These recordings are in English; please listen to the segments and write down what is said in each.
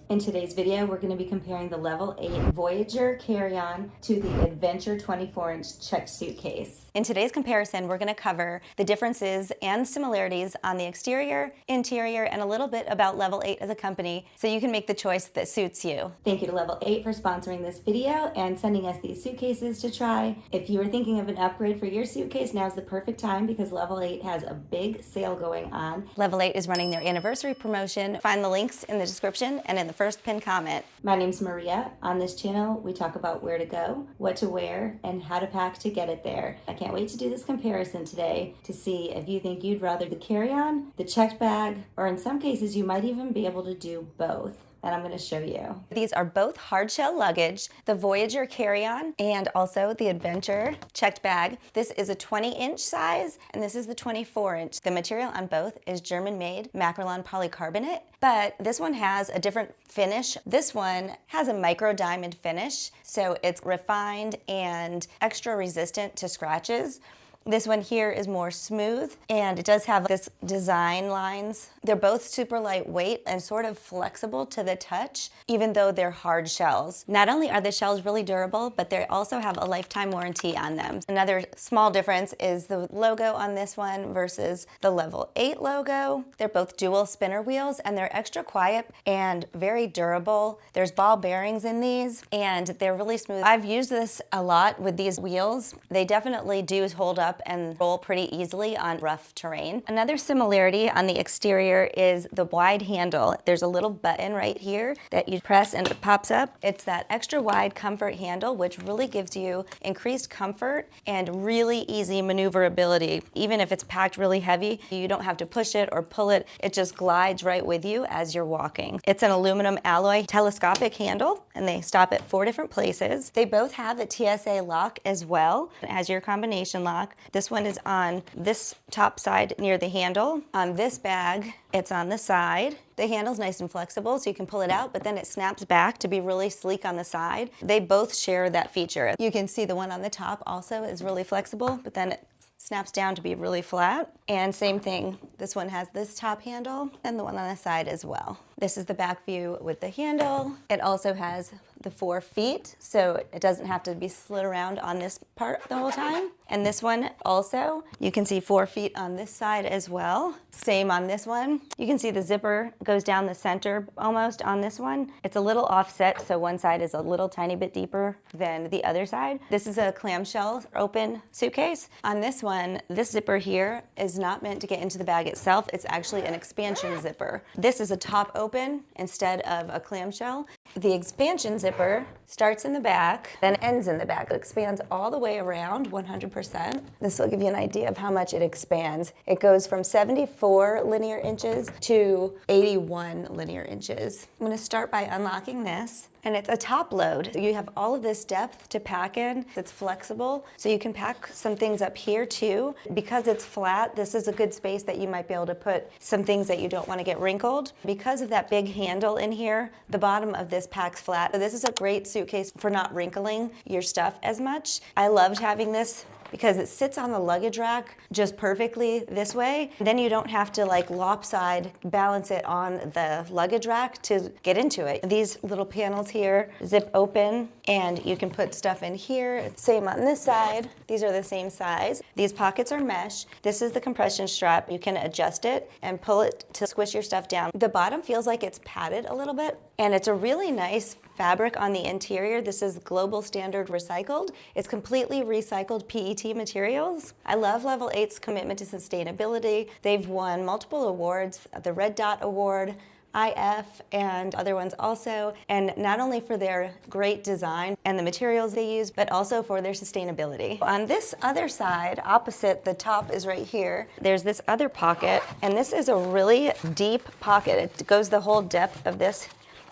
In today's video, we're going to be comparing the Level 8 Voyager Carry-On to the Adventure 24-inch checked suitcase. In today's comparison, we're going to cover the differences and similarities on the exterior, interior, and a little bit about Level 8 as a company so you can make the choice that suits you. Thank you to Level 8 for sponsoring this video and sending us these suitcases to try. If you are thinking of an upgrade for your suitcase, now's the perfect time because Level 8 has a big sale going on. Level 8 is running their anniversary promotion. Find the links in the description and in the first pinned comment. My name's Maria. On this channel, we talk about where to go, what to wear, and how to pack to get it there. I can't wait to do this comparison today to see if you think you'd rather the carry-on, the checked bag, or in some cases you might even be able to do both. And I'm going to show you. These are both hardshell luggage, the Voyager Carry-On and also the Adventure checked bag. This is a 20-inch size and this is the 24-inch. The material on both is German-made Makrolon polycarbonate, but this one has a different finish. This one has a micro diamond finish, so it's refined and extra resistant to scratches. This one here is more smooth and it does have this design lines. They're both super lightweight and sort of flexible to the touch, even though they're hard shells. Not only are the shells really durable, but they also have a lifetime warranty on them. Another small difference is the logo on this one versus the Level 8 logo. They're both dual spinner wheels and they're extra quiet and very durable. There's ball bearings in these and they're really smooth. I've used this a lot with these wheels. They definitely do hold up and roll pretty easily on rough terrain. Another similarity on the exterior is the wide handle. There's a little button right here that you press and it pops up. It's that extra wide comfort handle which really gives you increased comfort and really easy maneuverability. Even if it's packed really heavy, you don't have to push it or pull it. It just glides right with you as you're walking. It's an aluminum alloy telescopic handle and they stop at 4 different places. They both have a TSA lock as well. It has your combination lock. This one is on this top side near the handle. On this bag, it's on the side. The handle's nice and flexible, so you can pull it out, but then it snaps back to be really sleek on the side. They both share that feature. You can see the one on the top also is really flexible, but then it snaps down to be really flat. And same thing, this one has this top handle and the one on the side as well. This is the back view with the handle. It also has the 4 feet, so it doesn't have to be slid around on this part the whole time. And this one also, you can see 4 feet on this side as well. Same on this one. You can see the zipper goes down the center almost on this one. It's a little offset, so one side is a little tiny bit deeper than the other side. This is a clamshell open suitcase. On this one, this zipper here is not meant to get into the bag itself. It's actually an expansion zipper. This is a top open instead of a clamshell. The expansion zipper starts in the back, then ends in the back. It expands all the way around 100%. This will give you an idea of how much it expands. It goes from 74 linear inches to 81 linear inches. I'm going to start by unlocking this. And it's a top load. You have all of this depth to pack in. It's flexible, so you can pack some things up here too. Because it's flat, this is a good space that you might be able to put some things that you don't want to get wrinkled. Because of that big handle in here, the bottom of this packs flat. So this is a great suitcase for not wrinkling your stuff as much. I loved having this because it sits on the luggage rack just perfectly this way. Then you don't have to like lopside balance it on the luggage rack to get into it. These little panels here zip open and you can put stuff in here. Same on this side. These are the same size. These pockets are mesh. This is the compression strap. You can adjust it and pull it to squish your stuff down. The bottom feels like it's padded a little bit and it's a really nice fabric on the interior. This is global standard recycled. It's completely recycled PET materials. I love Level 8's commitment to sustainability. They've won multiple awards, the Red Dot Award, IF, and other ones also, and not only for their great design and the materials they use, but also for their sustainability. On this other side, opposite the top is right here, there's this other pocket, and this is a really deep pocket. It goes the whole depth of this.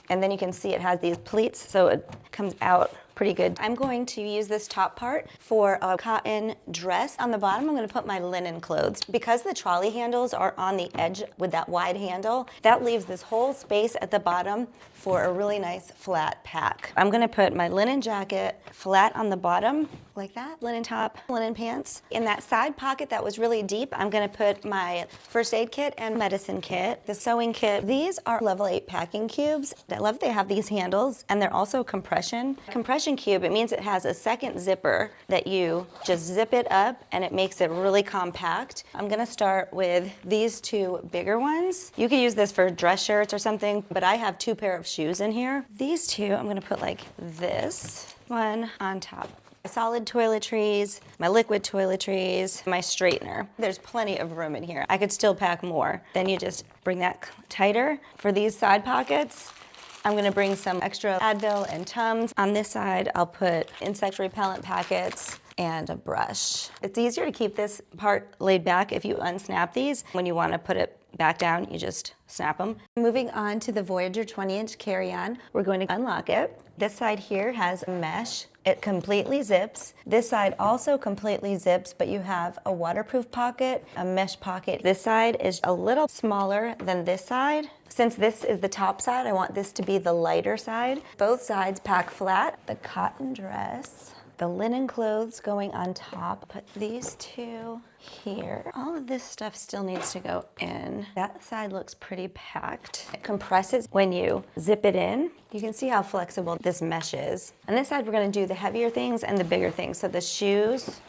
And then you can see it has these pleats, so it comes out pretty good. I'm going to use this top part for a cotton dress. On the bottom, I'm going to put my linen clothes. Because the trolley handles are on the edge with that wide handle, that leaves this whole space at the bottom for a really nice flat pack. I'm gonna put my linen jacket flat on the bottom, like that, linen top, linen pants. In that side pocket that was really deep, I'm gonna put my first aid kit and medicine kit, the sewing kit. These are level 8 packing cubes. I love they have these handles, and they're also compression. Compression cube, it means it has a second zipper that you just zip it up and it makes it really compact. I'm gonna start with these two bigger ones. You could use this for dress shirts or something, but I have 2 pair of shoes in here. These two, I'm gonna put like this one on top. My solid toiletries, my liquid toiletries, my straightener. There's plenty of room in here. I could still pack more. Then you just bring that tighter. For these side pockets, I'm gonna bring some extra Advil and Tums. On this side, I'll put insect repellent packets and a brush. It's easier to keep this part laid back if you unsnap these. When you wanna put it back down, you just snap them. Moving on to the Voyager 20-inch carry-on, we're going to unlock it. This side here has mesh. It completely zips. This side also completely zips, but you have a waterproof pocket, a mesh pocket. This side is a little smaller than this side. Since this is the top side, I want this to be the lighter side. Both sides pack flat. The cotton dress, the linen clothes going on top. Put these two here. All of this stuff still needs to go in. That side looks pretty packed. It compresses when you zip it in. You can see how flexible this mesh is. On this side, we're gonna do the heavier things and the bigger things. So the shoes,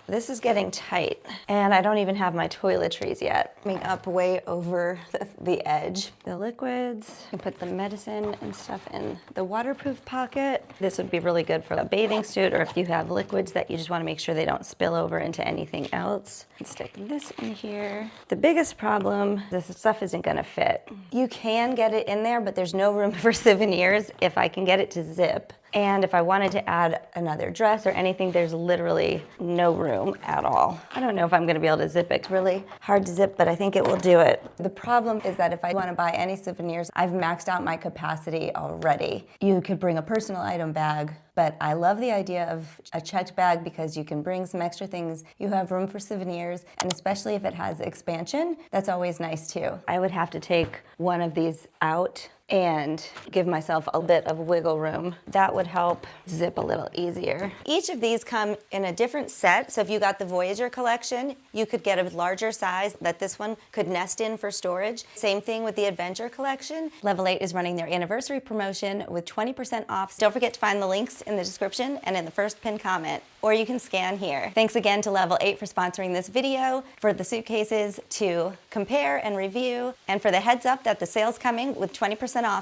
this is getting tight, and I don't even have my toiletries yet. Coming up way over the edge. The liquids, you put the medicine and stuff in the waterproof pocket. This would be really good for a bathing suit, or if you have liquids that you just wanna make sure they don't spill over into anything else. Stick this in here. The biggest problem, this stuff isn't gonna fit. You can get it in there, but there's no room for souvenirs if I can get it to zip. And if I wanted to add another dress or anything, there's literally no room at all. I don't know if I'm gonna be able to zip it. It's really hard to zip, but I think it will do it. The problem is that if I wanna buy any souvenirs, I've maxed out my capacity already. You could bring a personal item bag, but I love the idea of a checked bag because you can bring some extra things. You have room for souvenirs, and especially if it has expansion, that's always nice too. I would have to take one of these out and give myself a bit of wiggle room. That would help zip a little easier. Each of these come in a different set, so if you got the Voyager collection, you could get a larger size that this one could nest in for storage. Same thing with the Adventure collection. Level 8 is running their anniversary promotion with 20% off. Don't forget to find the links in the description and in the first pinned comment, or you can scan here. Thanks again to Level 8 for sponsoring this video, for the suitcases to compare and review, and for the heads up that the sale's coming with 20% off.